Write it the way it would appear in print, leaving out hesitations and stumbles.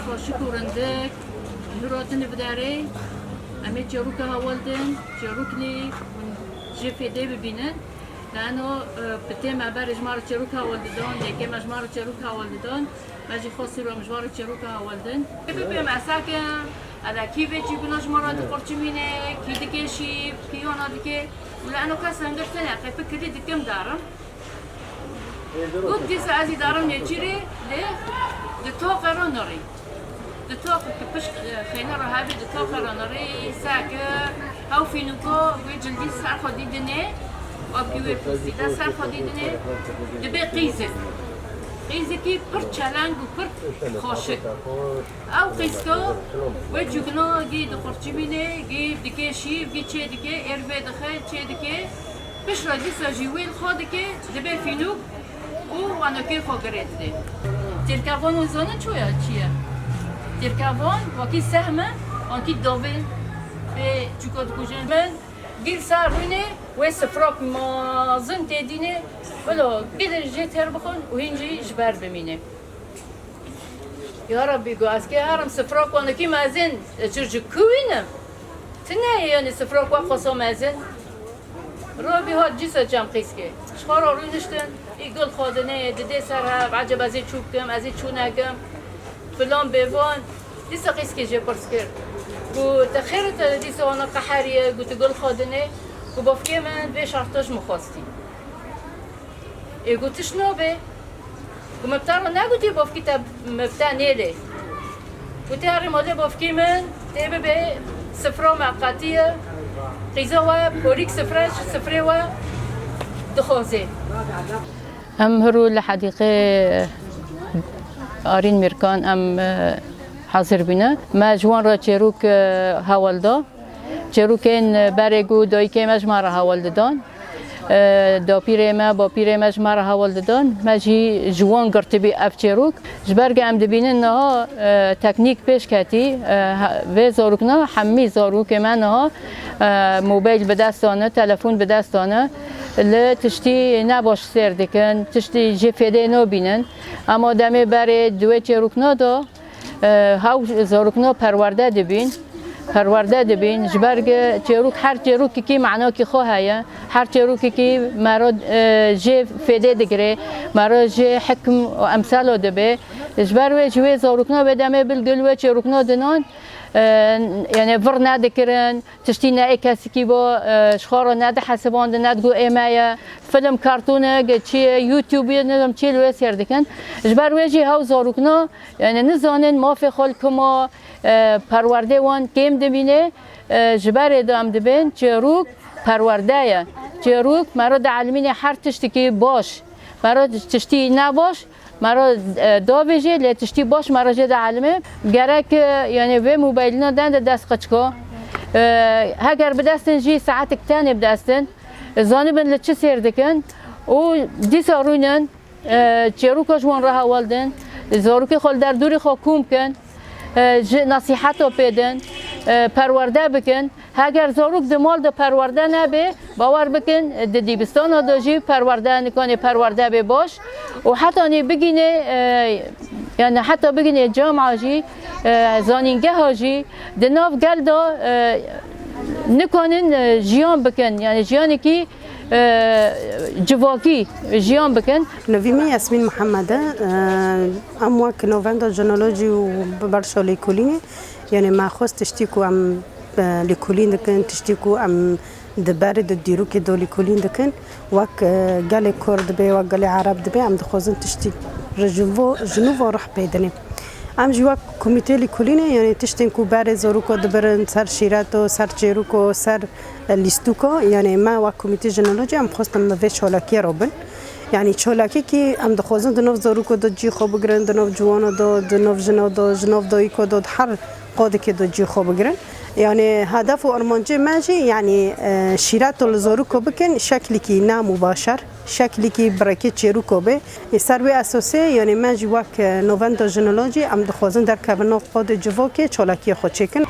خوشی کورندک هراتن بداره اما چروک هاولدن چروکنی جفده ببینن لانه بتم عبر اجمار چروک هاولدن دیگه مجمار چروک هاولدن ماجی خاصی رو مجمار چروک هاولدن ببینم اساکم على كيف يجي بناش مرات قرشمينه كي دكشي كي أنا دكى لأنه كسر عندنا فكر لي دكم دارم قد جس عزي دارم نجري له دتوق رانوري دتوق كبش خينا رهابي دتوق رانوري ساق أو في نقطة ويجلدي سار خدي دني وبيوي بسيطة سار خدي دني دبي قيزة قیزی کی پر چلنگ و پر خوشک. او قیزکا و جوگنا گی دخورچی بینه گی دیگه شیف گی چه دیگه اربه دخه چه دیگه پیش را دیسا جیویل خود که دبه فینوک و وانوکی خو گرفته. ترکوان و زانه چیه؟ ترکوان وکی سهمه وکی داوین به چوکات کجان من گیر سر روینه و سفراک مازن تدینه ولو بیدر جتر بخون و هنجی جبر بمینه. یا ربی گو از که هرم سفراک وانه کی مازن چرچ کوینم تنه یعنی سفراک و خاصا مازن رابی ها جیسا جام قیس که شخارا روی نشتن ایگل خادنه دده سر ها عجب ازی چوب کم ازی چونکم فلان بیوان دیسا قیس که جه پرس کرد گو تخیرت دیسا وانا قحریه گو تگل خادنه گو بافکه من به شرطاش مخواستی ایگو تشنابه گو مبتر رو نگوتی بافکی تا مبتر نیله گو تیاری ماده بافکی من تیبه به سفرا معقاتیه قیزا و بوریک سفره و دخوازه ام هرو لحديقة آرين ميركان ام حاضر بنا ما جوان را چروک هاولدا چروکین برگو دایکه مجمع هاولدان دا پیره ما با پیره مجمع هاولدان مجی جوان گرتبی اف چروک جبرگ ام دبینن نه تکنیک پیش کتی و زاروک نه حمی زاروک من نه موبایل به دستانه تلفن به دستانه ل تشتی نباش سر دکن تشتی جفده نبینن اما دمی برای دوی چروکنا دا هاو زاروکنا پرورده دبین جبرگ چروک هر چروکی کی معنا کی خواهیه هر چروکی کی مراد جفده دگره مراد ج حکم و امثال دبه جبر جوی زاروکنا بدمه بالگل و چروکنا دنان يعني فر نادي كرن تشتينا اي كاسكي بو شخورو نادي حسبان نادقو ايمايا فيلم كرتونه جي يوتيوب ندم تشي لو سيردكن جبر وجي هاو زاروكنا يعني نزانن ما في خل كما پرورده وان کم دبینه جبر ادام دبین چروک پرورده چروک مرا علمین هر تشتی که باش مرا تشتی نباش مرا داویجه لی تشتی باش مرا جد علمه گرک یعنی و موبایلنا دند دست قچکا هگر بدستن جی ساعت کتانی بدستن زانبن لچه سیر دکن و دیسا روینن چروک جوان راه والدن زاروکی خال در دوری خا کوم کن نصیحتو پیدن پرورده بکن اگر زاروک دمال ده پرورده نبه باور بکن ده دیبستان داجی پرورده نکنه پرورده به باش و حتی نی بگینه یعنی حتی بگینه جامعه جی زانینگه ها جی ده ناف گل دا نکنن جیان بکن یعنی جیانی که جواکی جیان بکن. نویمی یاسمین محمده امواک نووندا جنولوژی و برشا لیکولینی یعنی ما خواست تشتیکو ام لیکولین دکن تشتیکو ام دباره دیرو که دو لیکولین دکن وک گل کرد به وک گل عرب دبه ام دخوازن تشتیک جنوب روح پیدنی ام جوا کمیته لیکولینه یعنی تشتین کو بر زاروکو دبرن سر شیراتو سر چروکو سر لیستوکو یعنی ما و کمیته جنولوژی ام خواستم به چالاکی روبن یعنی چالاکی که ام دخوازن دنو زاروکو دو جی خوب گرن دنو جوانو دنو جنو دایکو دو هر قاده که دو جی خوب گرن يعني هدف ارمانجي ماجي يعني شيرات الزاروكو بكن شكلي كي نا مباشر شكلي كي بركه چيروكو به سروي اساسي يعني ماجي واك نوفندا جنولوجي ام دخوازن در كابنو قاد جوكي چالاكي خو چكن